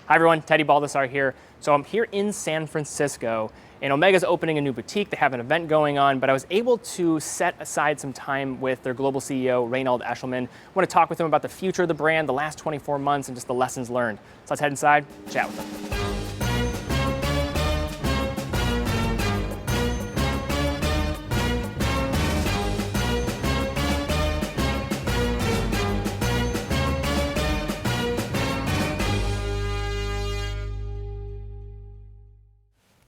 Hi everyone, Teddy Baldessar here. So I'm here in San Francisco, and Omega's opening a new boutique. They have an event going on, but I was able to set aside some time with their global CEO, Raynald Aeschlimann. I want to talk with him about the future of the brand, the last 24 months, and just the lessons learned. So let's head inside, chat with him.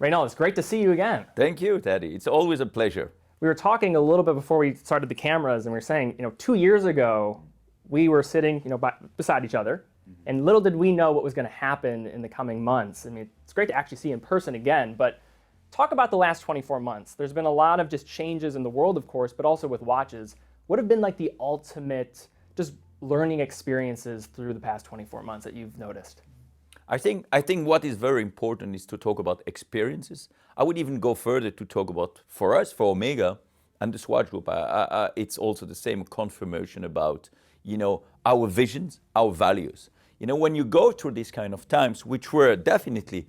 Raynald, it's great to see you again. Thank you, Teddy. It's always a pleasure. We were talking a little bit before we started the cameras, and we were saying, 2 years ago, we were sitting, beside each other, and little did we know what was going to happen in the coming months. I mean, it's great to actually see in person again, but talk about the last 24 months. There's been a lot of just changes in the world, of course, but also with watches. What have been like the ultimate just learning experiences through the past 24 months that you've noticed? I think what is very important is to talk about experiences. I would even go further to talk about, for us, for Omega and the Swatch Group, it's also the same confirmation about, our visions, our values. When you go through these kind of times, which were definitely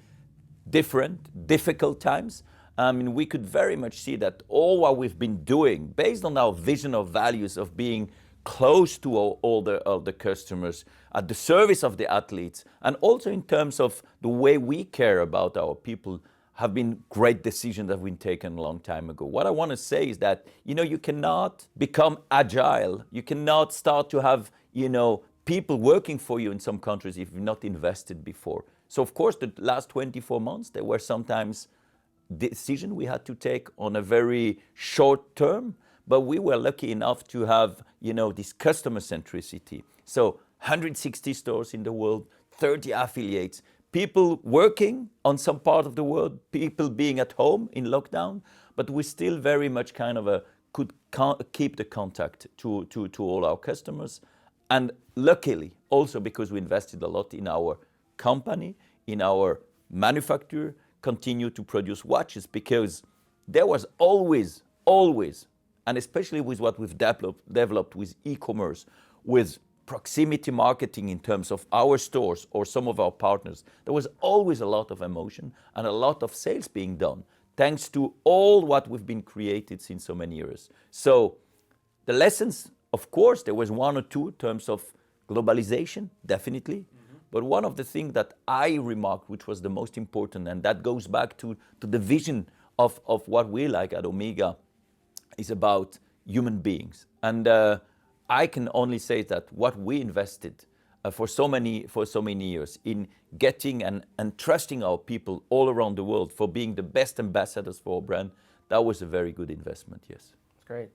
different, difficult times, we could very much see that all what we've been doing, based on our vision of values of being close to all the customers, at the service of the athletes, and also in terms of the way we care about our people, have been great decisions that have been taken a long time ago. What I want to say is that, you cannot become agile. You cannot start to have, people working for you in some countries if you've not invested before. So of course, the last 24 months, there were sometimes decisions we had to take on a very short term, but we were lucky enough to have, this customer centricity. So 160 stores in the world, 30 affiliates, people working on some part of the world, people being at home in lockdown, but we still very much could keep the contact to all our customers. And luckily, also because we invested a lot in our company, in our manufacturer, continue to produce watches, because there was always, and especially with what we've developed with e-commerce, with proximity marketing in terms of our stores or some of our partners, there was always a lot of emotion and a lot of sales being done, thanks to all what we've been created since so many years. So the lessons, of course, there was one or two in terms of globalization, definitely. But one of the things that I remarked, which was the most important, and that goes back to the vision of what we like at Omega, is about human beings. And I can only say that what we invested for so many years in getting and trusting our people all around the world for being the best ambassadors for our brand, that was a very good investment, yes. That's great.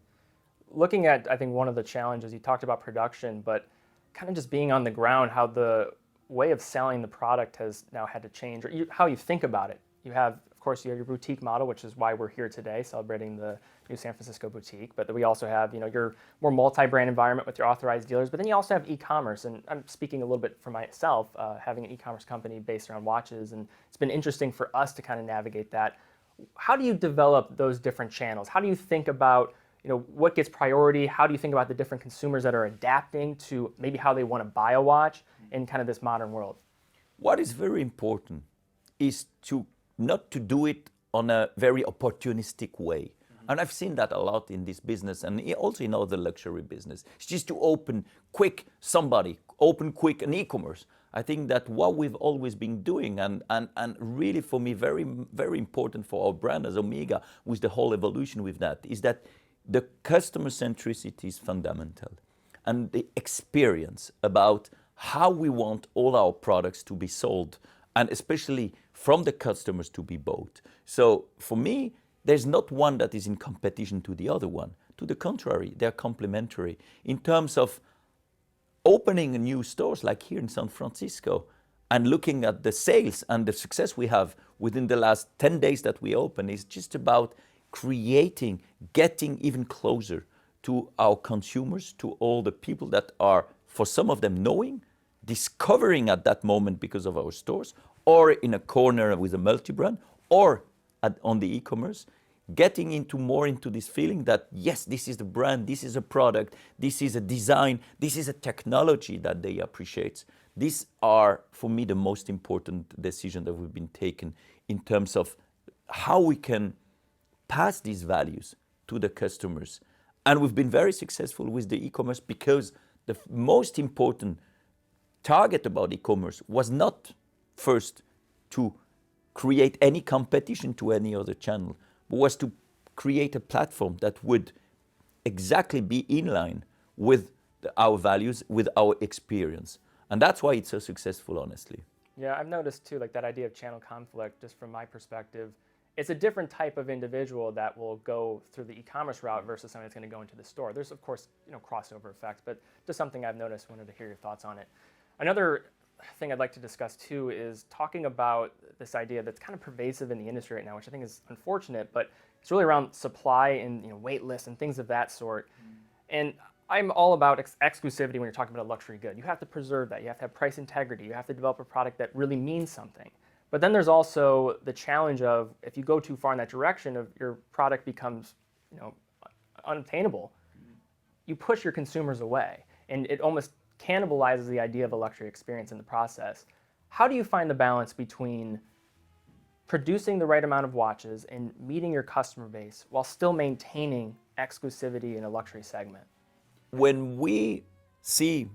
Looking at, I think, one of the challenges, you talked about production, but kind of just being on the ground, how the way of selling the product has now had to change, or how you think about it. You have, of course, you have your boutique model, which is why we're here today, celebrating the new San Francisco boutique. But we also have, your more multi-brand environment with your authorized dealers. But then you also have e-commerce, and I'm speaking a little bit for myself, having an e-commerce company based around watches, and it's been interesting for us to kind of navigate that. How do you develop those different channels? How do you think about, what gets priority? How do you think about the different consumers that are adapting to maybe how they want to buy a watch in kind of this modern world? What is very important is not to do it on a very opportunistic way. And I've seen that a lot in this business and also in other luxury business. It's just to open quick an e-commerce. I think that what we've always been doing, and really for me very, very important for our brand as Omega, with the whole evolution with that, is that the customer centricity is fundamental. And the experience about how we want all our products to be sold, and especially from the customers to be bought. So for me, there's not one that is in competition to the other one. To the contrary, they're complementary. In terms of opening new stores like here in San Francisco and looking at the sales and the success we have within the last 10 days that we open, is just about getting even closer to our consumers, to all the people that are, for some of them, discovering at that moment because of our stores, or in a corner with a multi-brand, or on the e-commerce, getting more into this feeling that, yes, this is the brand, this is a product, this is a design, this is a technology that they appreciate. These are, for me, the most important decision that we've been taken in terms of how we can pass these values to the customers. And we've been very successful with the e-commerce because the most important target about e-commerce was not first to create any competition to any other channel, but was to create a platform that would exactly be in line with our values, with our experience. And that's why it's so successful, honestly. Yeah, I've noticed too, like that idea of channel conflict, just from my perspective, it's a different type of individual that will go through the e-commerce route versus somebody that's going to go into the store. There's, of course, crossover effects, but just something I've noticed. Wanted to hear your thoughts on it. Another thing I'd like to discuss too is talking about this idea that's kind of pervasive in the industry right now, which I think is unfortunate, but it's really around supply and wait lists and things of that sort. And I'm all about exclusivity when you're talking about a luxury good. You have to preserve that. You have to have price integrity. You have to develop a product that really means something. But then there's also the challenge of if you go too far in that direction, of your product becomes unobtainable, you push your consumers away. And it almost cannibalizes the idea of a luxury experience in the process. How do you find the balance between producing the right amount of watches and meeting your customer base while still maintaining exclusivity in a luxury segment? When we see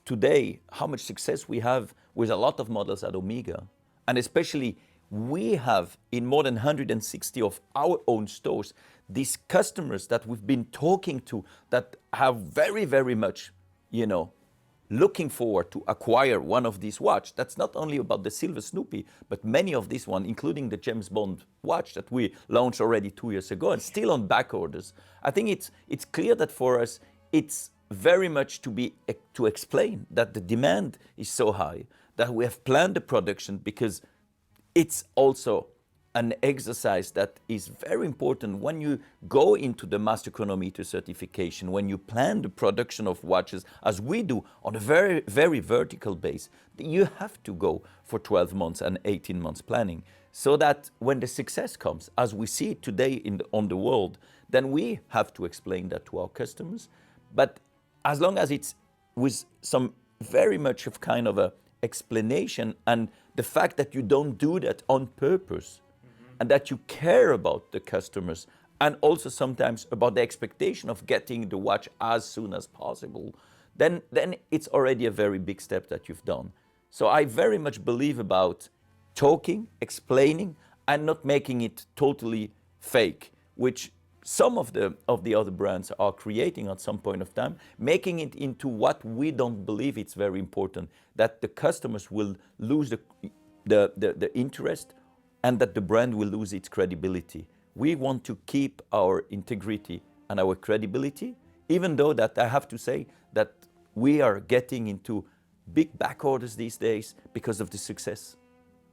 today how much success we have with a lot of models at Omega, and especially we have in more than 160 of our own stores, these customers that we've been talking to that have very, very much, looking forward to acquire one of these watches. That's not only about the Silver Snoopy, but many of these ones, including the James Bond watch that we launched already 2 years ago and still on back orders. I think it's clear that for us, it's very much to explain that the demand is so high that we have planned the production, because it's also an exercise that is very important when you go into the master chronometer certification, when you plan the production of watches, as we do on a very, very vertical base. You have to go for 12 months and 18 months planning, so that when the success comes, as we see it today on the world, then we have to explain that to our customers. But as long as it's with some very much of kind of a explanation, and the fact that you don't do that on purpose, and that you care about the customers, and also sometimes about the expectation of getting the watch as soon as possible, then it's already a very big step that you've done. So I very much believe about talking, explaining, and not making it totally fake, which some of the other brands are creating at some point of time, making it into what we don't believe it's very important, that the customers will lose the interest, and that the brand will lose its credibility. We want to keep our integrity and our credibility, even though that I have to say that we are getting into big back orders these days because of the success.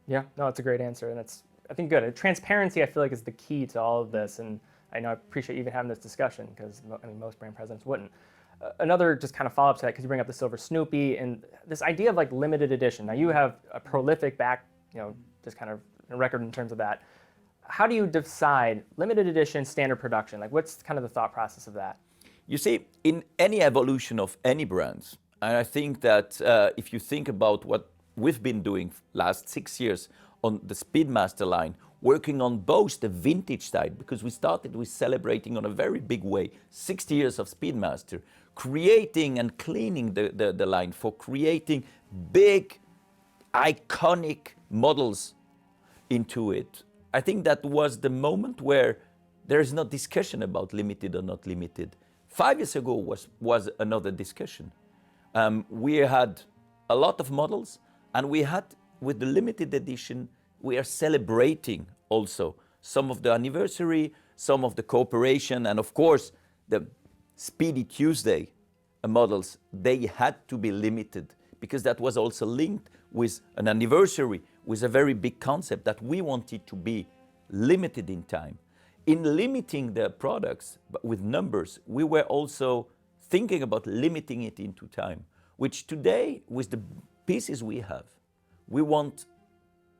Yeah, no, it's a great answer, and it's, I think, good. Transparency, I feel like, is the key to all of this, and I know I appreciate you even having this discussion, because most brand presidents wouldn't. Another just kind of follow-up to that, because you bring up the Silver Snoopy and this idea of like limited edition. Now you have a prolific just kind of a record in terms of that. How do you decide limited edition, standard production? Like, what's kind of the thought process of that? You see, in any evolution of any brands, and I think that if you think about what we've been doing last 6 years on the Speedmaster line, working on both the vintage side, because we started with celebrating on a very big way 60 years of Speedmaster, creating and cleaning the line for creating big, iconic models into it. I think that was the moment where there is no discussion about limited or not limited. 5 years ago was another discussion. We had a lot of models, and we had, with the limited edition, we are celebrating also some of the anniversary, some of the cooperation, and of course the Speedy Tuesday models, they had to be limited, because that was also linked with an anniversary, with a very big concept that we wanted to be limited in time. In limiting the products but with numbers, we were also thinking about limiting it into time, which today, with the pieces we have, we want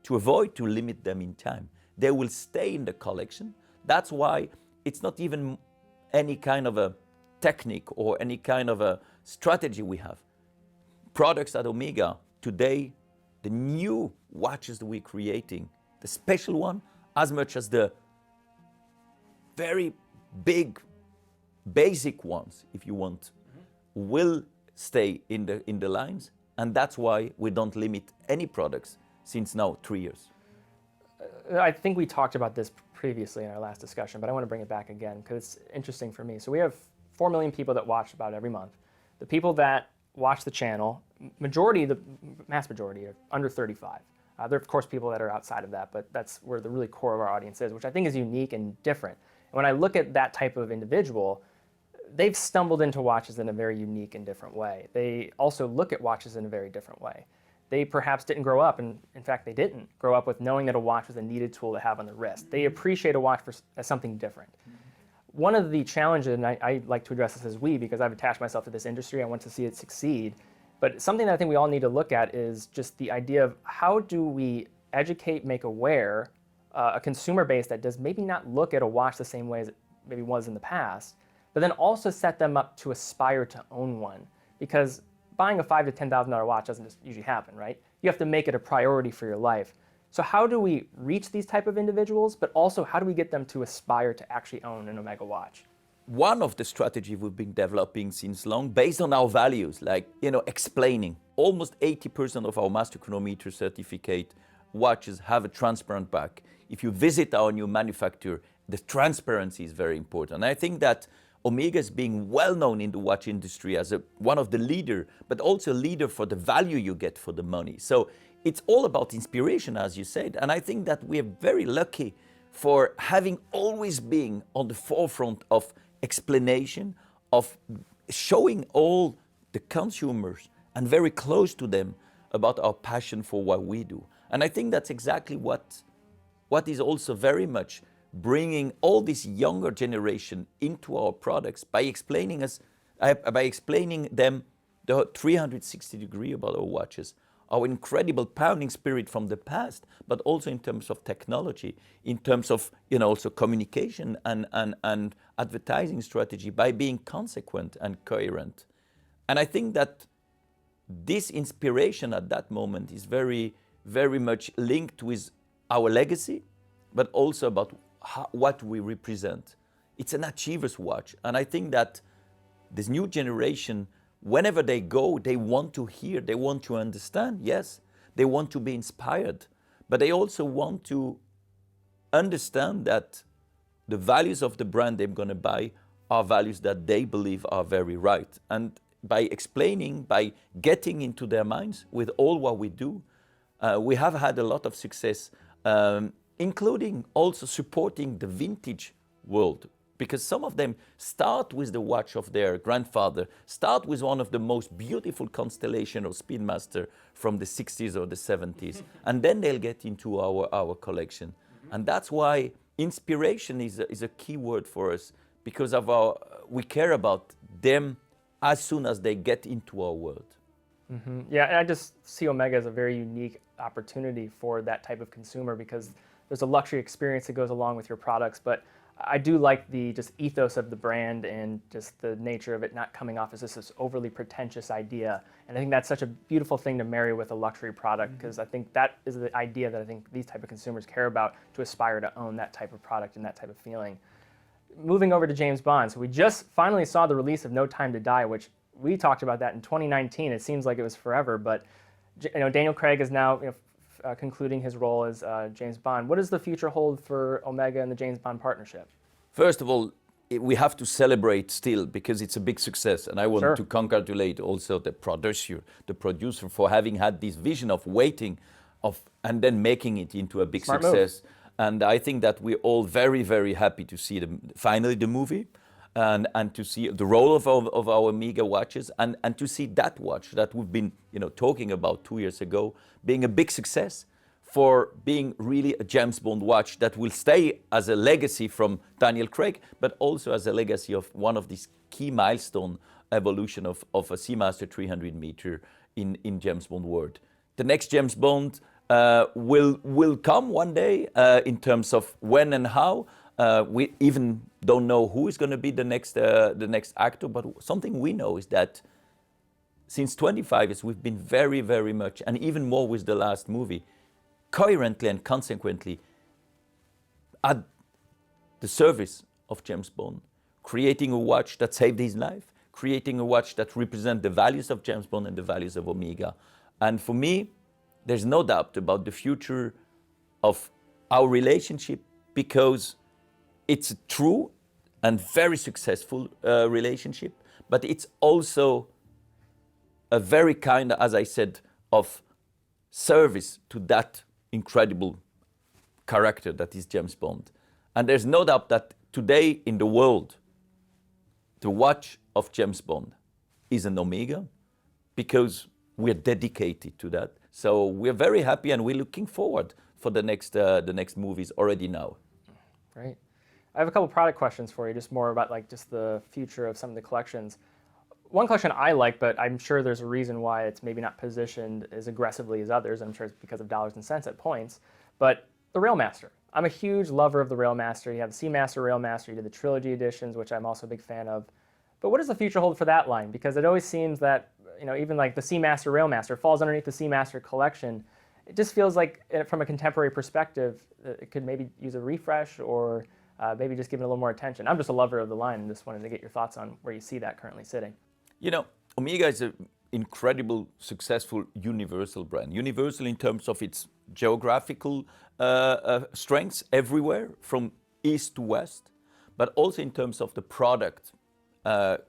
to avoid to limit them in time. They will stay in the collection. That's why it's not even any kind of a technique or any kind of a strategy we have. Products at Omega today, the new watches that we're creating, the special one, as much as the very big, basic ones, if you want, will stay in the lines. And that's why we don't limit any products since now 3 years. I think we talked about this previously in our last discussion, but I want to bring it back again because it's interesting for me. So we have 4 million people that watch about every month. The people that watch the channel, the mass majority, are under 35. There are, of course, people that are outside of that, but that's where the really core of our audience is, which I think is unique and different. And when I look at that type of individual, they've stumbled into watches in a very unique and different way. They also look at watches in a very different way. They perhaps didn't grow up, and in fact, they didn't grow up with knowing that a watch was a needed tool to have on the wrist. They appreciate a watch as something different. One of the challenges, and I like to address this as we, because I've attached myself to this industry, I want to see it succeed, but something that I think we all need to look at is just the idea of how do we educate, make aware a consumer base that does maybe not look at a watch the same way as it maybe was in the past, but then also set them up to aspire to own one. Because buying a $5,000 to $10,000 watch doesn't just usually happen, right? You have to make it a priority for your life. So how do we reach these type of individuals, but also how do we get them to aspire to actually own an Omega watch? One of the strategies we've been developing since long, based on our values, like, explaining. Almost 80% of our master chronometer certificate watches have a transparent back. If you visit our new manufacturer, the transparency is very important. And I think that Omega is being well known in the watch industry as one of the leader, but also a leader for the value you get for the money. So it's all about inspiration, as you said. And I think that we are very lucky for having always been on the forefront of explanation, of showing all the consumers and very close to them about our passion for what we do. And I think that's exactly what is also very much bringing all this younger generation into our products by explaining them the 360 degree about our watches, our incredible pounding spirit from the past, but also in terms of technology, in terms of also communication and advertising strategy, by being consequent and coherent. And I think that this inspiration at that moment is very, very much linked with our legacy, but also about what we represent. It's an achiever's watch. And I think that this new generation, whenever they go, they want to hear, they want to understand, yes, they want to be inspired, but they also want to understand that the values of the brand they're going to buy are values that they believe are very right. And by explaining, by getting into their minds with all what we do, we have had a lot of success, including also supporting the vintage world. Because some of them start with the watch of their grandfather, start with one of the most beautiful constellation of Speedmaster from the 60s or the 70s, and then they'll get into our collection. And that's why inspiration is a key word for us, because of we care about them as soon as they get into our world. Mm-hmm. Yeah, and I just see Omega as a very unique opportunity for that type of consumer, because there's a luxury experience that goes along with your products, but I do like the just ethos of the brand and just the nature of it not coming off as just this overly pretentious idea. And I think that's such a beautiful thing to marry with a luxury product, because I think that is the idea that I think these type of consumers care about, to aspire to own that type of product and that type of feeling. Moving over to James Bond. So we just finally saw the release of No Time to Die, which we talked about that in 2019. It seems like it was forever, but Daniel Craig is now concluding his role as James Bond. What does the future hold for Omega and the James Bond partnership? First of all, we have to celebrate still, because it's a big success, and I want to congratulate also the producer for having had this vision of waiting and then making it into a big success. Move. And I think that we're all very, very happy to see finally the movie, and to see the role of our Omega watches, and to see that watch that we've been talking about 2 years ago being a big success, for being really a James Bond watch that will stay as a legacy from Daniel Craig, but also as a legacy of one of these key milestone evolution of a Seamaster 300 meter in James Bond world. The next James Bond will come one day in terms of when and how. We even don't know who is going to be the next actor, but something we know is that since 25 years, we've been very, very much, and even more with the last movie, coherently and consequently at the service of James Bond, creating a watch that saved his life, creating a watch that represents the values of James Bond and the values of Omega. And for me, there's no doubt about the future of our relationship, because it's a true and very successful relationship, but it's also a very kind, as I said, of service to that incredible character that is James Bond. And there's no doubt that today in the world, the watch of James Bond is an Omega, because we're dedicated to that. So we're very happy, and we're looking forward for the next movies already now. Great. I have a couple product questions for you, just more about like just the future of some of the collections. One collection I like, but I'm sure there's a reason why it's maybe not positioned as aggressively as others. I'm sure it's because of dollars and cents at points. But the Railmaster. I'm a huge lover of the Railmaster. You have the Seamaster Railmaster. You did the trilogy editions, which I'm also a big fan of. But what does the future hold for that line? Because it always seems that, you know, even like the Seamaster Railmaster falls underneath the Seamaster collection. It just feels like, from a contemporary perspective, it could maybe use a refresh, or maybe just give it a little more attention. I'm just a lover of the line and just wanted to get your thoughts on where you see that currently sitting. You know, Omega is an incredible, successful universal brand. Universal in terms of its geographical strengths everywhere, from east to west, but also in terms of the product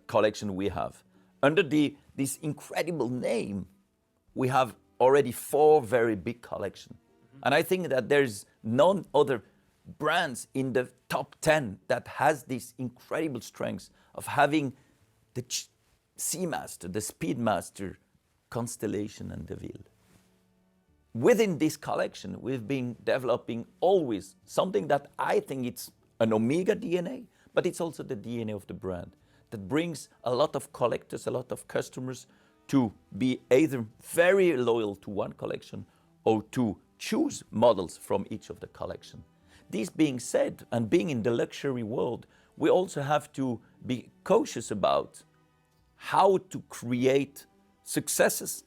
collection we have. Under this incredible name, we have already 4 very big collections. Mm-hmm. And I think that there's none other brands in the top 10 that has this incredible strength of having the Seamaster, the Speedmaster, Constellation, and DeVille. Within this collection, we've been developing always something that I think it's an Omega DNA, but it's also the DNA of the brand that brings a lot of collectors, a lot of customers to be either very loyal to one collection or to choose models from each of the collection. This being said, and being in the luxury world, we also have to be cautious about how to create successes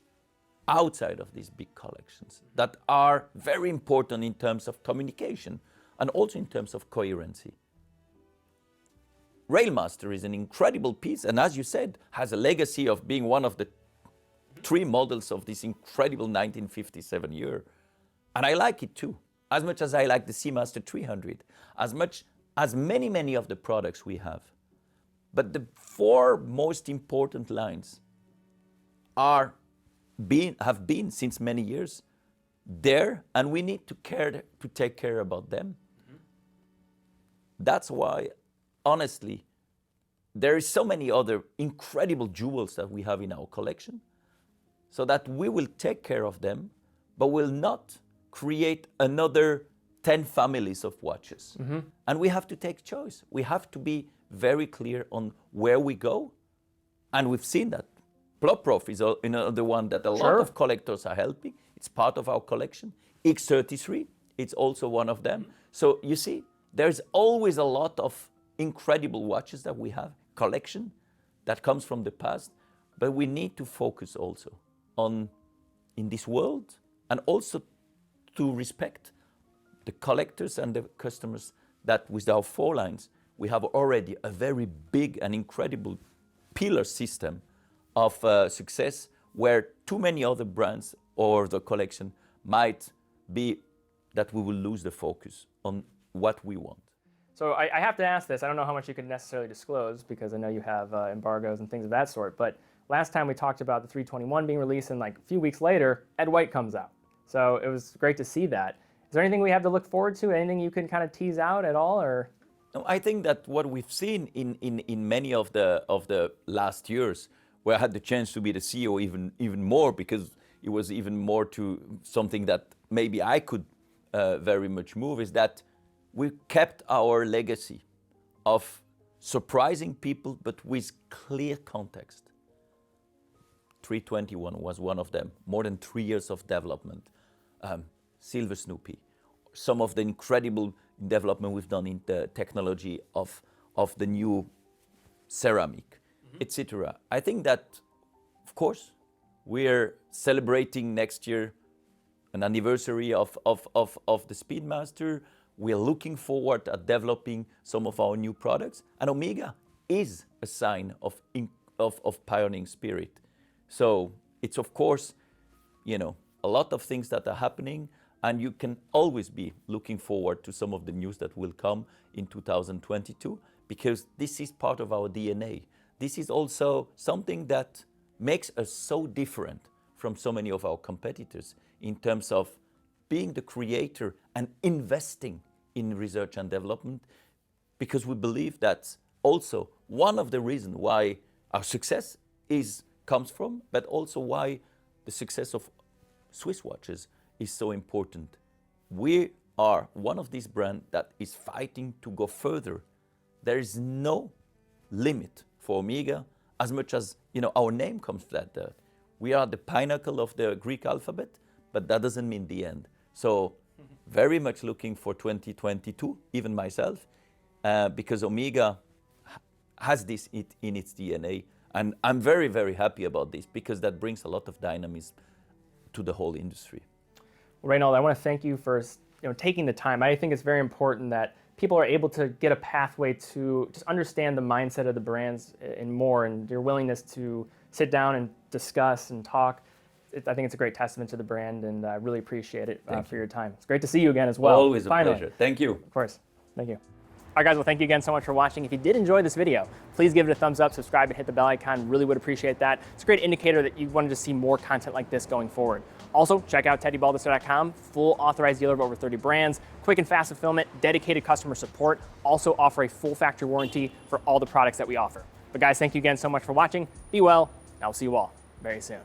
outside of these big collections that are very important in terms of communication and also in terms of coherency. Railmaster is an incredible piece, and as you said, has a legacy of being one of the 3 models of this incredible 1957 year. And I like it too, as much as I like the Seamaster 300, as much as many of the products we have. But the 4 most important lines have been since many years there, and we need to take care about them. Mm-hmm. That's why, honestly, there is so many other incredible jewels that we have in our collection, so that we will take care of them, but will not create another 10 families of watches. Mm-hmm. And we have to take choice. We have to be very clear on where we go. And we've seen that. Plopprof is another one that a lot of collectors are helping. It's part of our collection. X33, it's also one of them. So you see, there's always a lot of incredible watches that we have, collection that comes from the past. But we need to focus also on, in this world, and also to respect the collectors and the customers, that with our 4 lines, we have already a very big and incredible pillar system of success, where too many other brands or the collection might be that we will lose the focus on what we want. So I have to ask this. I don't know how much you can necessarily disclose, because I know you have embargoes and things of that sort, but last time we talked about the 321 being released, and like a few weeks later, Ed White comes out. So it was great to see that. Is there anything we have to look forward to? Anything you can kind of tease out at all, or? No, I think that what we've seen in many of the last years, where I had the chance to be the CEO even more, because it was even more to something that maybe I could very much move, is that we kept our legacy of surprising people, but with clear context. 321 was one of them, more than 3 years of development. Silver Snoopy, some of the incredible development we've done in the technology of the new ceramic, etc. I think that, of course, We're celebrating next year an anniversary of the Speedmaster. We're looking forward at developing some of our new products. And Omega is a sign of pioneering spirit. So it's, of course, a lot of things that are happening, and you can always be looking forward to some of the news that will come in 2022, because this is part of our DNA. This is also something that makes us so different from so many of our competitors in terms of being the creator and investing in research and development, because we believe that's also one of the reasons why our success comes from, but also why the success of Swiss watches is so important. We are one of these brands that is fighting to go further. There is no limit for Omega, as much as our name comes from that. We are the pinnacle of the Greek alphabet, but that doesn't mean the end. So very much looking for 2022, even myself, because Omega has this in its DNA. And I'm very, very happy about this, because that brings a lot of dynamism to the whole industry. Well, Raynald, I want to thank you for taking the time. I think it's very important that people are able to get a pathway to just understand the mindset of the brands and more, and your willingness to sit down and discuss and talk. I think it's a great testament to the brand, and I really appreciate it for your time. It's great to see you again as well. Always a pleasure. Thank you. Of course. Thank you. All right, guys, well, thank you again so much for watching. If you did enjoy this video, please give it a thumbs up, subscribe, and hit the bell icon. Really would appreciate that. It's a great indicator that you wanted to see more content like this going forward. Also, check out teddybaldisser.com, full authorized dealer of over 30 brands, quick and fast fulfillment, dedicated customer support, also offer a full factory warranty for all the products that we offer. But guys, thank you again so much for watching. Be well, and I'll see you all very soon.